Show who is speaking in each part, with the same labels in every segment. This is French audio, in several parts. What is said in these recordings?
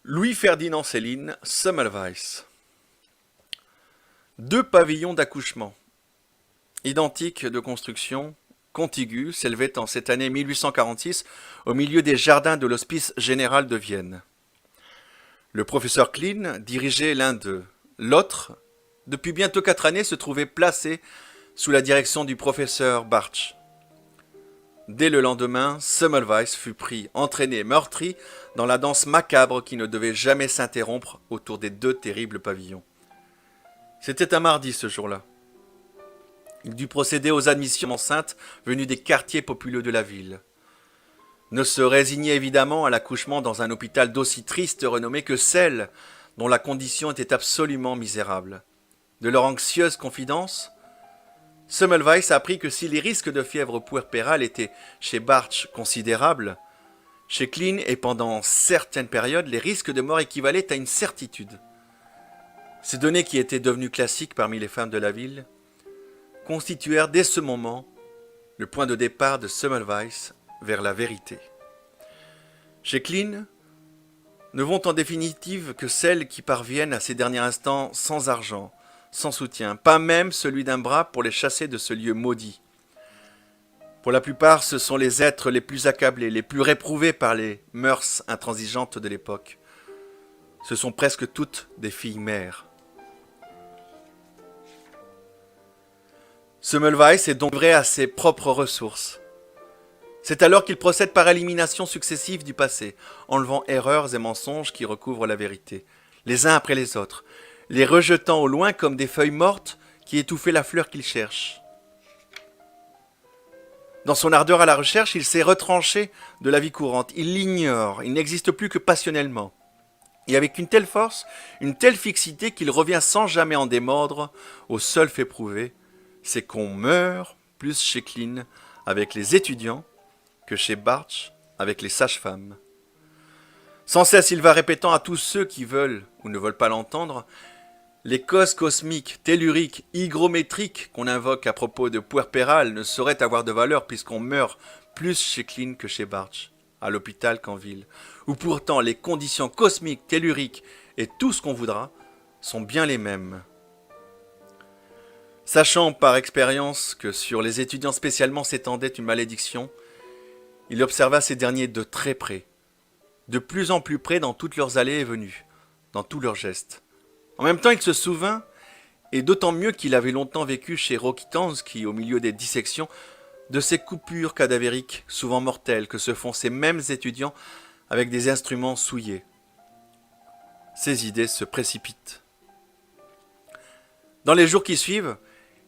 Speaker 1: Louis-Ferdinand Céline, Semmelweis. Deux pavillons d'accouchement, identiques de construction, contigus, s'élevaient en cette année 1846 au milieu des jardins de l'Hospice général de Vienne. Le professeur Klein dirigeait l'un d'eux. L'autre, depuis bientôt 4 années, se trouvait placé sous la direction du professeur Bartsch. Dès le lendemain, Semmelweis fut pris, entraîné, meurtri dans la danse macabre qui ne devait jamais s'interrompre autour des deux terribles pavillons. C'était un mardi ce jour-là. Il dut procéder aux admissions enceintes venues des quartiers populeux de la ville. Ne se résigner évidemment à l'accouchement dans un hôpital d'aussi triste renommée que celle dont la condition était absolument misérable. De leur anxieuse confidence, Semmelweis apprit que si les risques de fièvre puerpérale étaient chez Bartsch considérables, chez Klein et pendant certaines périodes, les risques de mort équivalaient à une certitude. Ces données qui étaient devenues classiques parmi les femmes de la ville constituèrent dès ce moment le point de départ de Semmelweis vers la vérité. Chez Klein, ne vont en définitive que celles qui parviennent à ces derniers instants sans argent, sans soutien, pas même celui d'un bras pour les chasser de ce lieu maudit. Pour la plupart, ce sont les êtres les plus accablés, les plus réprouvés par les mœurs intransigeantes de l'époque. Ce sont presque toutes des filles mères. Semmelweis est donc vrai à ses propres ressources. C'est alors qu'il procède par élimination successive du passé, enlevant erreurs et mensonges qui recouvrent la vérité, les uns après les autres, les rejetant au loin comme des feuilles mortes qui étouffaient la fleur qu'il cherche. Dans son ardeur à la recherche, il s'est retranché de la vie courante, il l'ignore, il n'existe plus que passionnellement. Et avec une telle force, une telle fixité qu'il revient sans jamais en démordre au seul fait prouvé, c'est qu'on meurt plus chez Klein avec les étudiants que chez Bartsch avec les sages-femmes. Sans cesse, il va répétant à tous ceux qui veulent ou ne veulent pas l'entendre les causes cosmiques, telluriques, hygrométriques qu'on invoque à propos de puerpérale ne sauraient avoir de valeur puisqu'on meurt plus chez Klein que chez Bartsch, à l'hôpital qu'en ville, où pourtant les conditions cosmiques, telluriques et tout ce qu'on voudra sont bien les mêmes. Sachant par expérience que sur les étudiants spécialement s'étendait une malédiction, il observa ces derniers de très près, de plus en plus près dans toutes leurs allées et venues, dans tous leurs gestes. En même temps, il se souvint, et d'autant mieux qu'il avait longtemps vécu chez Rokitansky au milieu des dissections, de ces coupures cadavériques, souvent mortelles, que se font ces mêmes étudiants avec des instruments souillés. Ses idées se précipitent. Dans les jours qui suivent,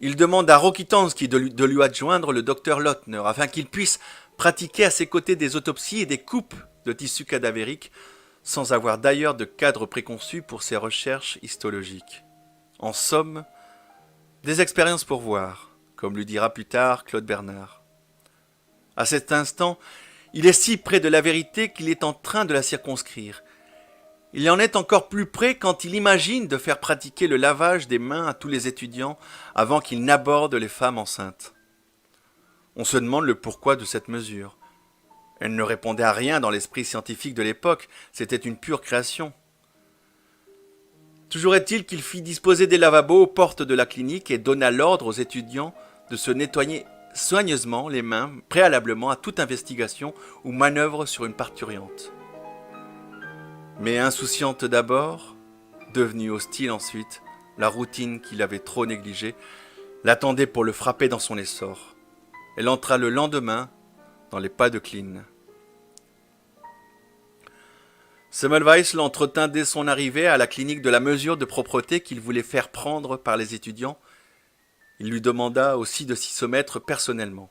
Speaker 1: il demande à Rokitansky de lui adjoindre le docteur Lottner, afin qu'il puisse pratiquer à ses côtés des autopsies et des coupes de tissus cadavériques, sans avoir d'ailleurs de cadre préconçu pour ses recherches histologiques. En somme, des expériences pour voir, comme lui dira plus tard Claude Bernard. À cet instant, il est si près de la vérité qu'il est en train de la circonscrire. Il y en est encore plus près quand il imagine de faire pratiquer le lavage des mains à tous les étudiants avant qu'ils n'abordent les femmes enceintes. On se demande le pourquoi de cette mesure. Elle ne répondait à rien dans l'esprit scientifique de l'époque, c'était une pure création. Toujours est-il qu'il fit disposer des lavabos aux portes de la clinique et donna l'ordre aux étudiants de se nettoyer soigneusement les mains préalablement à toute investigation ou manœuvre sur une parturiente. Mais insouciante d'abord, devenue hostile ensuite, la routine qu'il avait trop négligée l'attendait pour le frapper dans son essor. Elle entra le lendemain dans les pas de Klein. Semmelweis l'entretint dès son arrivée à la clinique de la mesure de propreté qu'il voulait faire prendre par les étudiants. Il lui demanda aussi de s'y soumettre personnellement.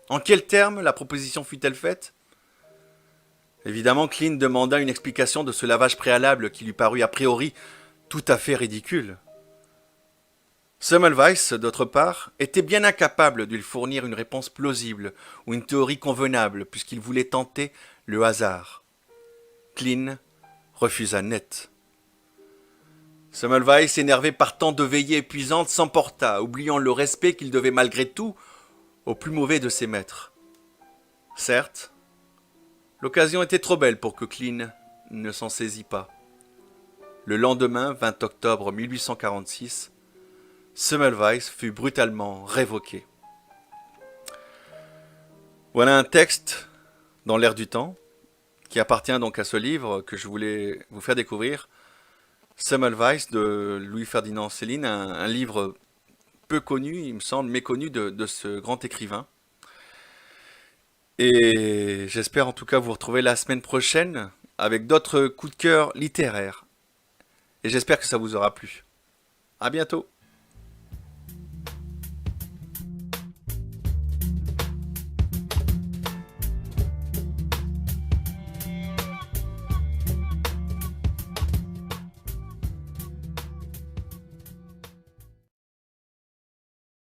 Speaker 1: En quels termes la proposition fut-elle faite ? Évidemment, Klein demanda une explication de ce lavage préalable qui lui parut a priori tout à fait ridicule. Semmelweis, d'autre part, était bien incapable de lui fournir une réponse plausible ou une théorie convenable puisqu'il voulait tenter le hasard. Klein refusa net. Semmelweis, énervé par tant de veillées épuisantes, s'emporta, oubliant le respect qu'il devait malgré tout au plus mauvais de ses maîtres. Certes, l'occasion était trop belle pour que Klein ne s'en saisit pas. Le lendemain, 20 octobre 1846, Semmelweis fut brutalement révoqué. Voilà un texte dans l'air du temps, qui appartient donc à ce livre que je voulais vous faire découvrir, Semmelweis de Louis-Ferdinand Céline, un livre peu connu, il me semble, méconnu de ce grand écrivain. Et j'espère en tout cas vous retrouver la semaine prochaine avec d'autres coups de cœur littéraires. Et j'espère que ça vous aura plu. À bientôt!